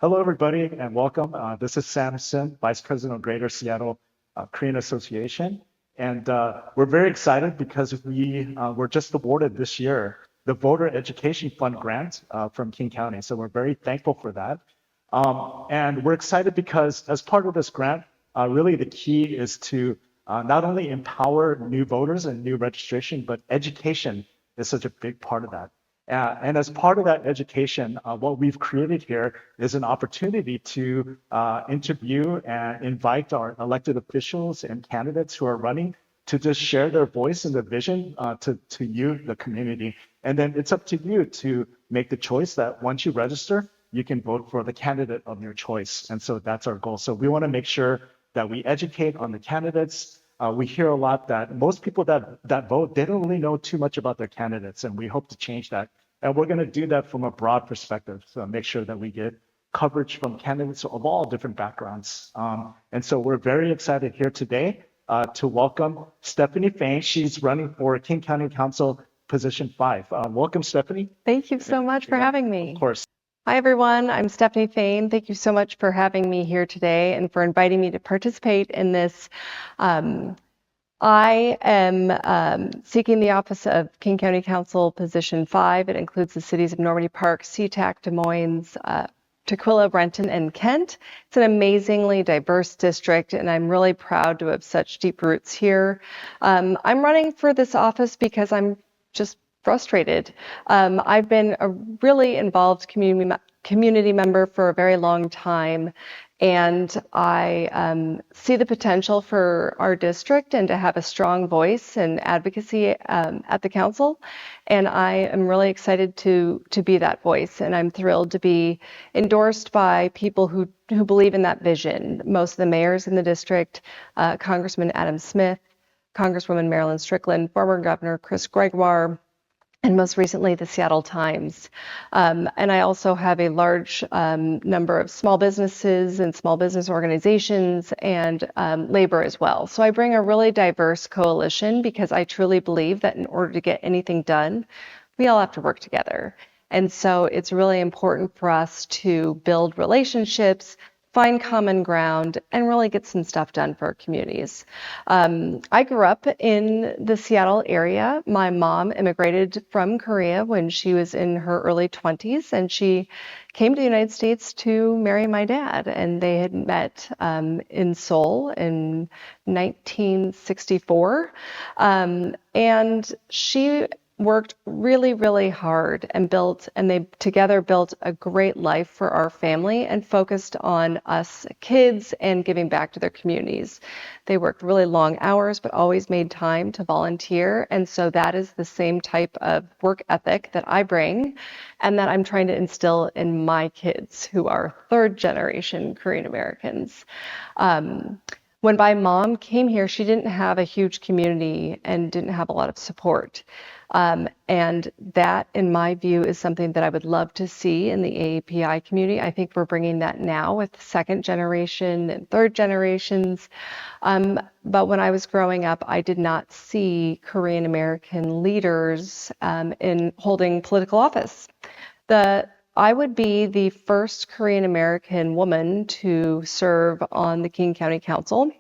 Hello, everybody, and welcome. This is Sam Sim, Vice President of Greater Seattle Korean Association. And we're very excited because we were just awarded this year the Voter Education Fund grant from King County. So we're very thankful for that. And we're excited because as part of this grant, really the key is to not only empower new voters and new registration, but education is such a big part of that. And as part of that education, what we've created here is an opportunity to interview and invite our elected officials and candidates who are running to just share their voice and their vision to you, the community. And then it's up to you to make the choice that once you register, you can vote for the candidate of your choice. And so that's our goal. So we want to make sure that we educate on the candidates. We hear a lot that most people that vote, they don't really know too much about their candidates, and we hope to change that. And we're going to do that from a broad perspective, so make sure that we get coverage from candidates of all different backgrounds. And so we're very excited here today to welcome Steffanie Fain. She's running for King County Council Position 5. Welcome, Steffanie. Thank you so much for having me. Of course. Hi, everyone. I'm Steffanie Fain. Thank you so much for having me here today and for inviting me to participate in this. I am seeking the office of King County Council Position 5. It includes the cities of Normandy Park, SeaTac, Des Moines, Tukwila, Renton, and Kent. It's an amazingly diverse district, and I'm really proud to have such deep roots here. I'm running for this office because I'm just frustrated. I've been a really involved community member for a very long time, and I see the potential for our district and to have a strong voice and advocacy at the council. And I am really excited to be that voice, and I'm thrilled to be endorsed by people who believe in that vision. Most of the mayors in the district, Congressman Adam Smith, Congresswoman Marilyn Strickland, former Governor Chris Gregoire, and most recently the Seattle Times. And I also have a large number of small businesses and small business organizations and labor as well. So I bring a really diverse coalition because I truly believe that in order to get anything done, we all have to work together. And so it's really important for us to build relationships, find common ground, and really get some stuff done for our communities. I grew up in the Seattle area. My mom immigrated from Korea when she was in her early 20s, and she came to the United States to marry my dad. And they had met in Seoul in 1964. And she worked really, really hard and they together built a great life for our family and focused on us kids and giving back to their communities. They worked really long hours, but always made time to volunteer. And so that is the same type of work ethic that I bring and that I'm trying to instill in my kids who are third generation Korean Americans. When my mom came here, she didn't have a huge community and didn't have a lot of support. And that, in my view, is something that I would love to see in the AAPI community. I think we're bringing that now with second generation and third generations. But when I was growing up, I did not see Korean American leaders in holding political office. I would be the first Korean American woman to serve on the King County Council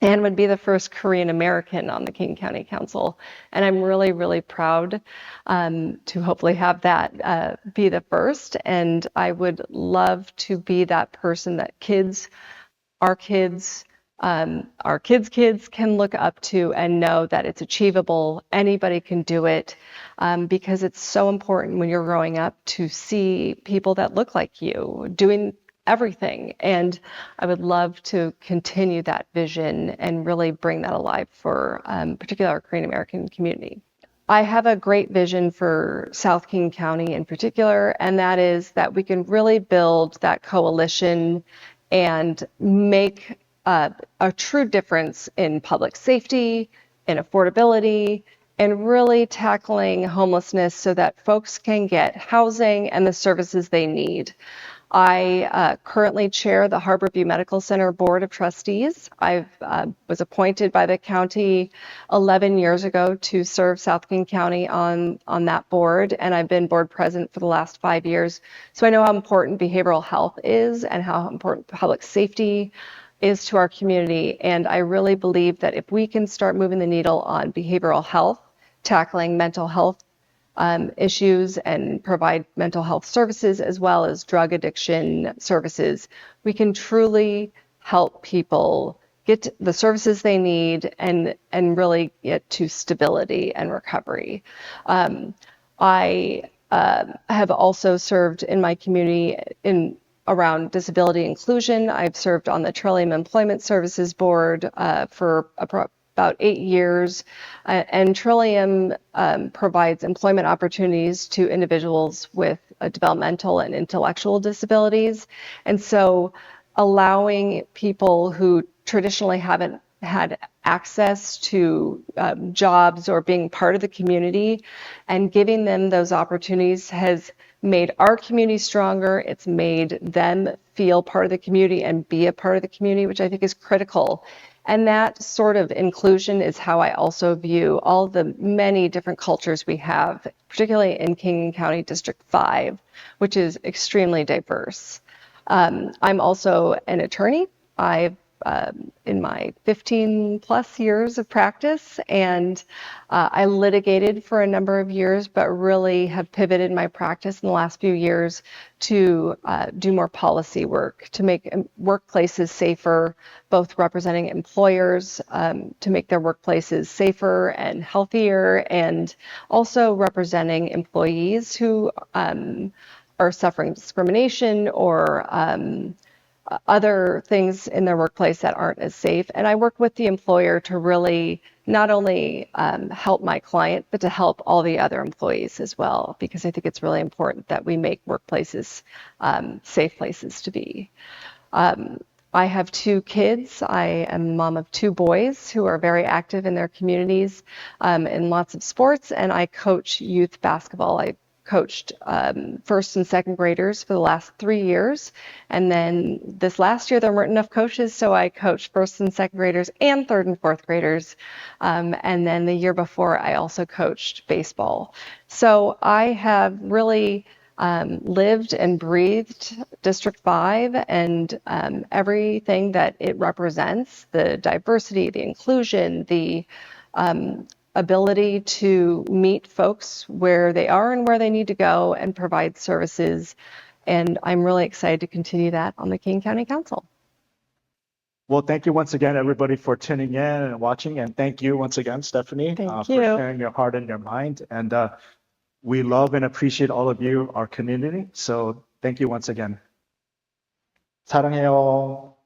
and would be the first Korean American on the King County Council. And I'm really, really proud to hopefully have that be the first. And I would love to be that person that our kids can look up to and know that it's achievable. Anybody can do it because it's so important when you're growing up to see people that look like you doing everything. And I would love to continue that vision and really bring that alive for particularly our Korean American community. I have a great vision for South King County in particular, and that is that we can really build that coalition and make a true difference in public safety, in affordability, and really tackling homelessness so that folks can get housing and the services they need. I currently chair the Harborview Medical Center Board of Trustees. I was appointed by the county 11 years ago to serve South King County on that board, and I've been board president for the last 5 years. So I know how important behavioral health is and how important public safety is to our community. And I really believe that if we can start moving the needle on behavioral health, tackling mental health issues and provide mental health services as well as drug addiction services, we can truly help people get the services they need and really get to stability and recovery. I have also served in my community in around disability inclusion. I've served on the Trillium Employment Services Board for about 8 years, and Trillium provides employment opportunities to individuals with developmental and intellectual disabilities. And so allowing people who traditionally haven't had access to jobs or being part of the community and giving them those opportunities has made our community stronger. It's made them feel part of the community and be a part of the community, which I think is critical. And that sort of inclusion is how I also view all the many different cultures we have, particularly in King County District 5, which is extremely diverse. I'm also an attorney. I've in my 15 plus years of practice, and I litigated for a number of years, but really have pivoted my practice in the last few years to do more policy work, to make workplaces safer, both representing employers to make their workplaces safer and healthier, and also representing employees who are suffering discrimination or other things in their workplace that aren't as safe. And I work with the employer to really not only help my client, but to help all the other employees as well, because I think it's really important that we make workplaces safe places to be. I have 2 kids. I am a mom of 2 boys who are very active in their communities in lots of sports, and I coach youth basketball. I coached first and second graders for the last 3 years. And then this last year, there weren't enough coaches, so I coached first and second graders and third and fourth graders. And then the year before, I also coached baseball. So I have really lived and breathed District 5 and everything that it represents, the diversity, the inclusion, the ability to meet folks where they are and where they need to go and provide services. And I'm really excited to continue that on the King County Council. Well, thank you once again, everybody, for tuning in and watching. And thank you once again, Steffanie, Thank for you. sharing your heart and your mind. And we love and appreciate all of you, our community. So thank you once again. 사랑해요.